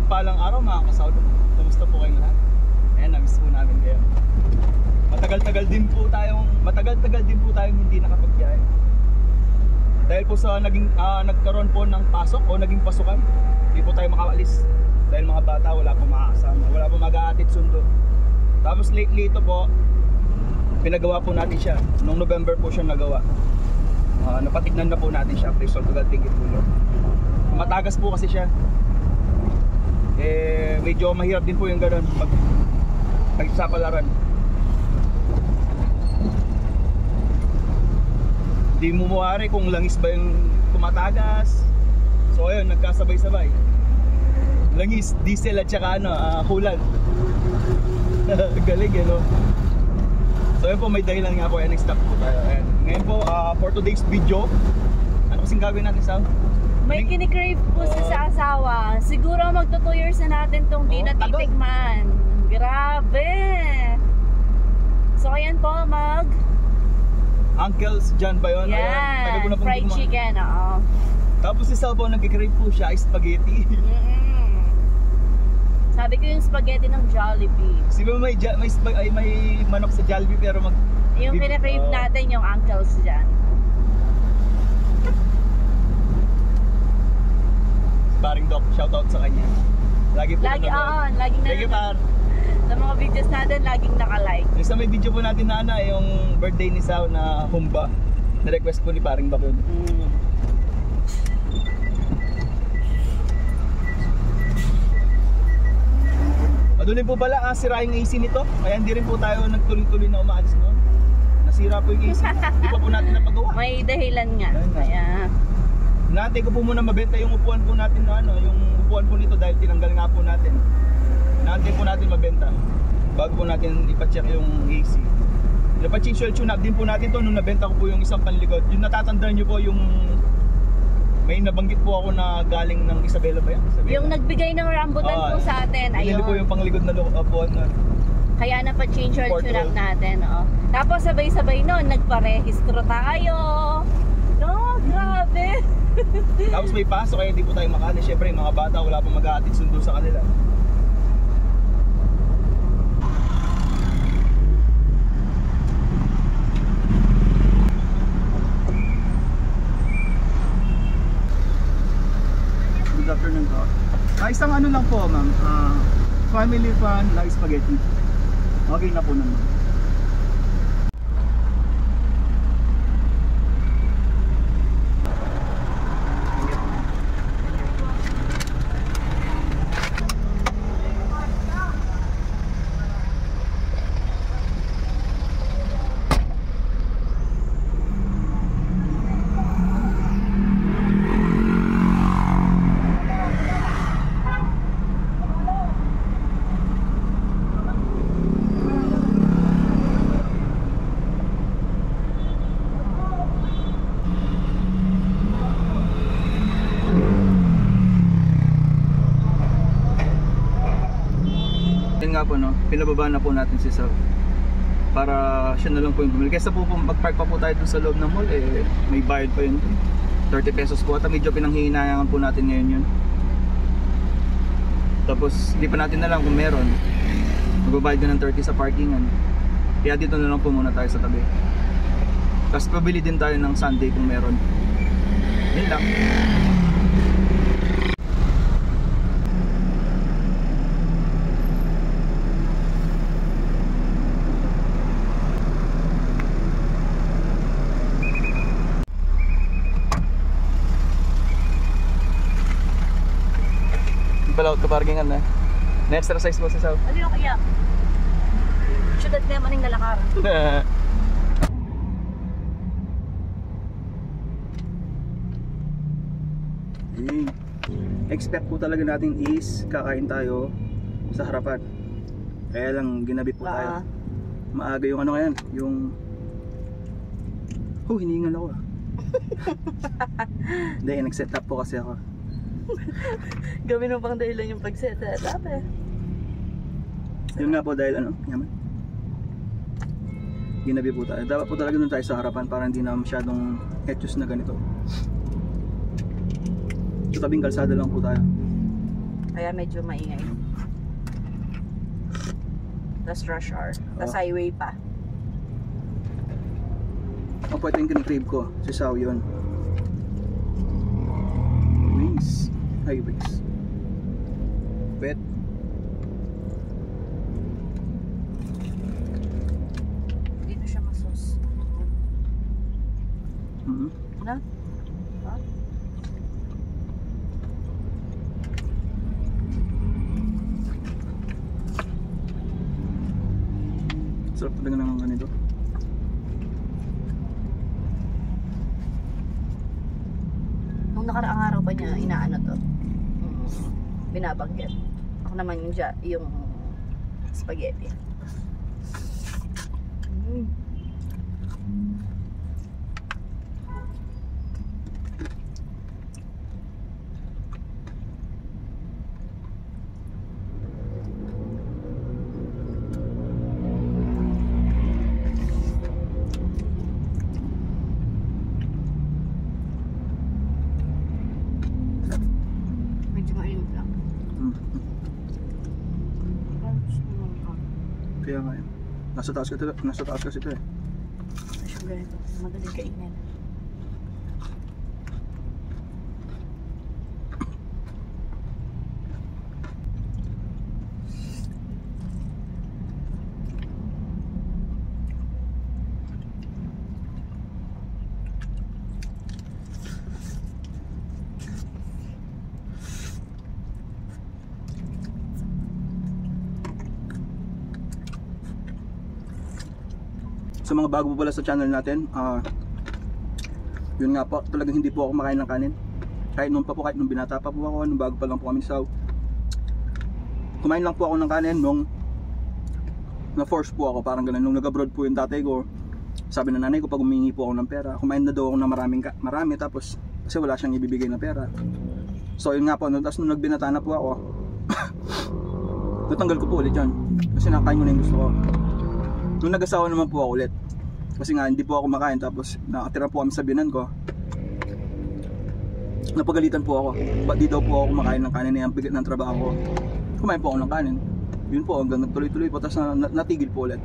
mapagpalang araw mga kasawlo. Kamusta po kayong lahat? Ayan, na-miss po namin kayo. Matagal-tagal din po tayong hindi nakapagbiyahe. Dahil po sa nagkaroon po ng pasok o naging pasukan, hindi po tayo makaalis. Dahil mga bata wala po makakasama, wala po mag-aatid sundo. Tapos lately ito po, pinagawa po natin siya. Noong November po siya nagawa. Napatignan na po natin siya. Please all to God, thank you po Lord. Matagas po kasi siya. Medyo mahirap din po yung gano'n pagsapalaran. Di mo mawari kung langis ba yung tumatagas. So ayun, nagkasabay-sabay. Langis, diesel at saka kulan. Galing no? So ayun po, may dahilan nga po. Ayan, nag-stop po tayo. Ayan. Ngayon po, for today's video, ano kasing gagawin natin sa? May kinikrave po sa asawa. Siguro magto 2 years na natin tong di natitikman. Grabe! So ayan po, Uncle's John ba yun? Yan, fried chicken, oo. Tapos si Sal po, nag-crave po siya, spaghetti. Sabi ko yung spaghetti ng Jollibee. Siguro may manok sa Jollibee pero yung kinikrave natin yung Uncle's John. Paring Doc, shoutout sa kanya. Laging sa mga videos natin, laging naka-like. Isa may video po natin na yung birthday ni Sao na humba. Na-request po ni Paring Doc yun. Maduling po pala, sira yung AC nito. Kaya hindi rin po tayo nagtuloy-tuloy na umaalis noon. Nasira po yung AC. Hindi pa po natin napagawa. May dahilan nga. Kaya natin ko po muna mabenta yung upuan po natin na yung upuan po nito dahil tinanggal nga po natin. Natin po natin mabenta bago po natin ipa-check yung AC. Napa-change oil tune up din po natin to nung nabenta ko po yung isang panlikod. Yung natatandaan nyo po yung may nabanggit po ako na galing ng Isabela ba yan? Isabela. Yung nagbigay ng rambutan po sa atin, ayun. Hindi po yung panglikod na upuan na. Kaya napa-change oil tune up natin. Tapos sabay-sabay nun, nagparehistro tayo. No, grabe. Tapos may pasok kaya hindi po tayo makali. Siyempre yung mga bata wala pong mag-aatid sundo sa kanila. Good afternoon po. Isang ano lang po ma'am, family fun like spaghetti. Okay na po naman. Nga po pinababa na po natin si Sal para siya na lang po yung bumili. Kaysa po mag-park pa po tayo dun sa loob ng mall, may bayad pa yun. 30 pesos po at medyo pinanghihinayangan po natin ngayon yun. Tapos hindi pa natin alam kung meron magbabayad din ng 30 sa parkingan, kaya dito na lang po muna tayo sa tabi. Tapos pabili din tayo ng sundae kung meron. Yun lang. Balaut ke parkingan na. Na-exercise mo si Sao. Alino kaya? Syudad na maning lalakar. Expect po talaga natin is kakain tayo sa harapan. Kaya lang ginabit po tayo. Maaga yung ano ngayon, yung hiningal ako. Hindi, nag-set up po kasi ako. Gawin mo pang dahilan yung pag-set up Yun nga po dahil yaman. Ginabi po tayo. Dapat po talaga dun tayo sa harapan para hindi na masyadong etchos na ganito. Sa tabing kalsada lang po tayo. Kaya medyo maingay. Tapos rush hour. Tapos highway pa. O po, ito yung kinikrave ko. Si Sao yun. Wings. Highways. Pet. Dito siya masos. Na? Ha? Sarap talaga ng ganito. Nung nakaraang araw pa niya, inaano to. Binabanggit. Ako naman yung spaghetti. Medyo mainit lang. Kaya nga yun. Nasa taas kasi ito eh. Sugar ito. Madaling kainin. Sa mga bago po pala sa channel natin, yun nga po, talagang hindi po ako makain ng kanin. Kahit nung binata pa po ako, nung bago pa lang po kami sa South. Kumain lang po ako ng kanin nung na-force po ako, parang ganun. Nung nag-abroad po yung tatay ko, sabi ng nanay ko pag humingi po ako ng pera, kumain na daw ako ng marami, tapos kasi wala siyang ibibigay na pera. So yun nga po, tapos nung nagbinata na po ako, natanggal ko po ulit yun. Kasi nakain ko na yung gusto ko. Nung nag-asawa naman po ako ulit, kasi nga hindi po ako makain, tapos nakatira po kami sa binan ko, napagalitan po ako, ba't di daw po ako kumakain ng kanin na yung bigat ng trabaho ko. Kumain po ako ng kanin, yun po hanggang nagtuloy-tuloy po, tapos natigil po ulit.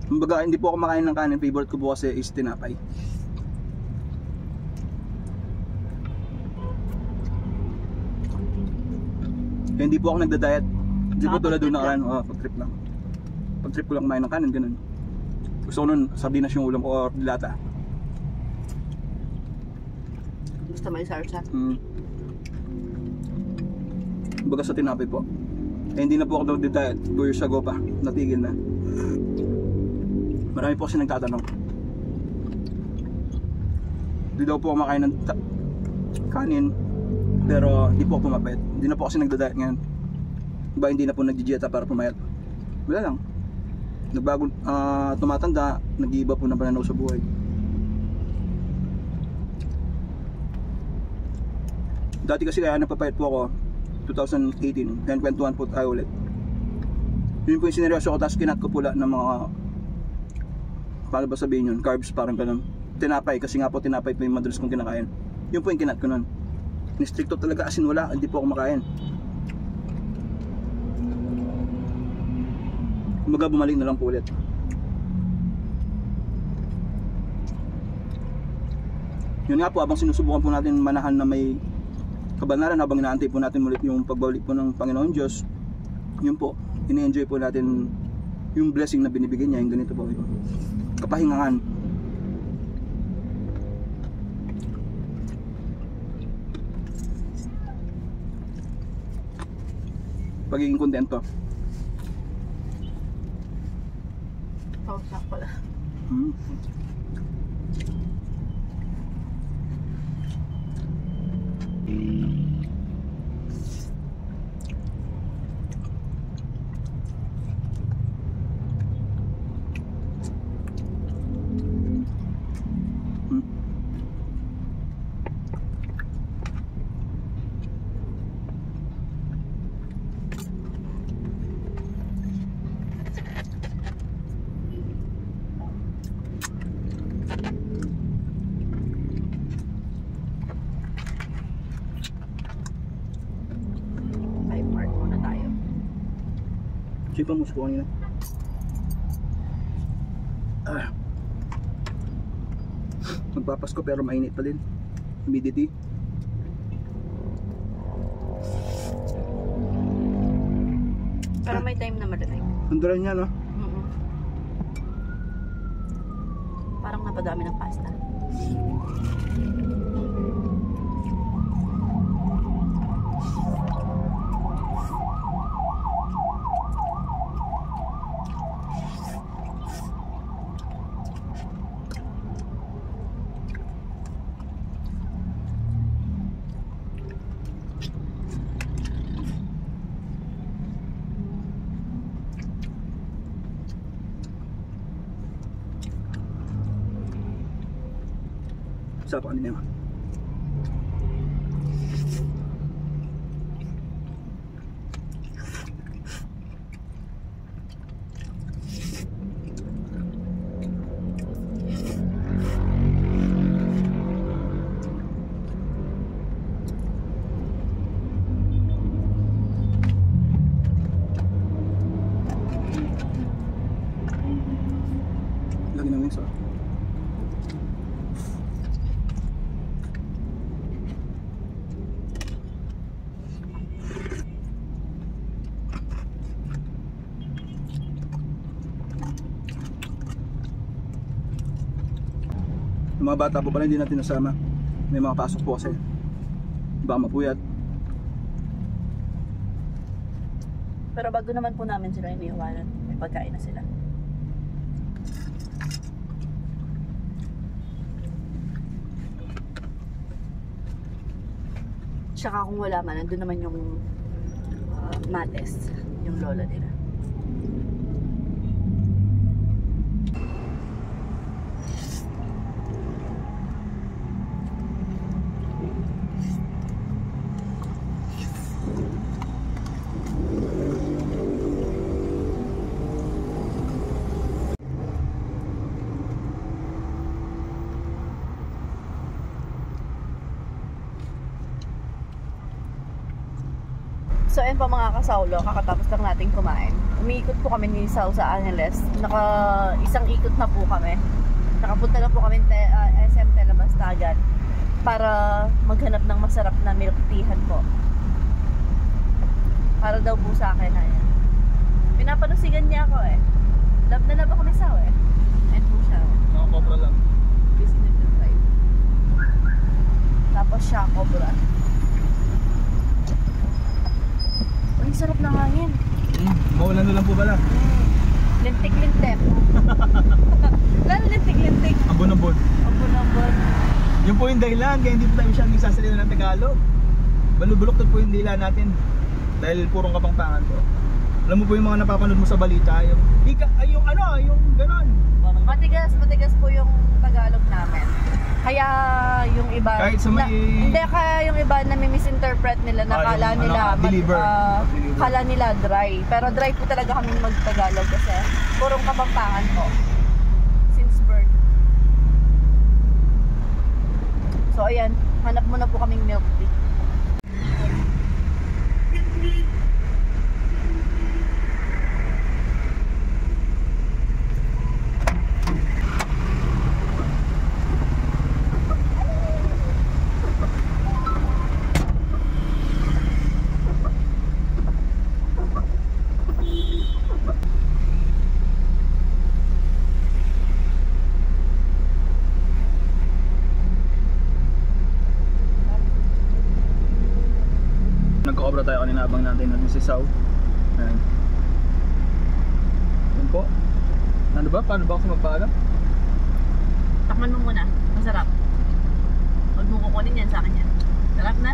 Kumbaga hindi po ako makain ng kanin, favorite ko po kasi is tinapay. Kaya hindi po ako nagda-diet, hindi po tulad doon nakaraan, pag-trip lang. Pag-trip ko lang kumain ng kanin, ganun. Gusto ko nun, sardinas yung ulam ko or dilata. Gusto mo yung sarsa? Baga sa tinapay po. Eh hindi na po ako nag-diet, 2 years ago pa, natigil na. Marami po kasi nagtatanong. Hindi daw po ako makain ng kanin, pero hindi po ako pumapayat. Hindi na po kasi nagda-diet ngayon. Iba hindi na po nag-dieta para pumayat. Wala lang. Nagbago, tumatanda, nag-iiba po ng pananaw sa buhay. Dati kasi kaya napapayat po ako 2018, kaya kwentuhan po tayo ulit. Yun po yung sineryoso ko, tapos kinat ko pula ng mga, paano ba sabihin yun, carbs, parang ganun. Tinapay, kasi nga po tinapay po yung madalas kong kinakain. Yun po yung kinat ko nun. Nistricto talaga, asin wala, hindi po ako makain. Kumbaga bumalik na lang po ulit. Yun nga po, habang sinusubukan po natin manahan na may kabanalan, habang inaantay po natin ulit yung pagbalik po ng Panginoon Diyos, yun po, ini-enjoy po natin yung blessing na binibigay niya, yung ganito po, yun. Kapahingahan. Pagiging kontento. Pausak pala. Sipa mo ko kanina. Magpapasko pero mainit pa din. Humidity. Pero may time na madalay. Anduran niya, no? Parang napadami ng pasta. Sarap kanina yun. Lagi namin sa yung mga bata po pala hindi natin nasama. May mga pasok po kasi baka mapuyat. Pero bago naman po namin sila iniiwanan, may pagkain na sila. Tsaka kung wala man, nandun naman yung mates, yung lola nila. So ayun po mga kasaulo, kakatapos lang natin kumain. Umiikot po kami ni Sau sa Angeles. Isang ikot na po kami. Nakapunta na po kami SM Telebastagan para maghanap ng masarap na milk teahan po. Para daw po sa akin na yan. Pinapanusigan niya ako eh. Love na love ako ni Sau eh. Ayun po siya. Nakakopra lang. Business to drive. Tapos siya, cobra. Ang sarap ng hangin. Maulan na lang po pala. Lintik-lintik. Lalo lintik-lintik. Ambon-ambon. Ambon-ambon. Yun po yung dahilan kaya hindi po tayo masyadong nagsasalita ng Tagalog. Balubulok po yung dila natin. Dahil purong kapangpangan po. Alam mo po yung mga napapanood mo sa balita, yung ganon. Matigas po yung Tagalog namin. Kaya yung iba, kahit sa may... hindi, kaya yung iba na misinterpret nila na kala nila, kala nila dry. Pero dry po talaga kami mag-Tagalog kasi purong kapampangan po. Since birth. So ayan, hanap muna po kaming milk tea. Nagka-obra tayo kanina habang natin si Sau. Ayan. Ayan po. Ano ba? Paano ba ako magpaalam? Takman mo muna. Masarap. Huwag mo kukunin yan sa akin yan. Sarap na?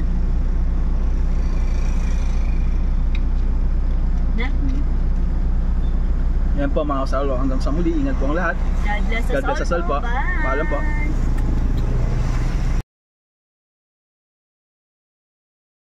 Yan po mga kasalo. Hanggang sa muli. Ingat po ang lahat. God bless us God bless us all po. Bye! Paalam po.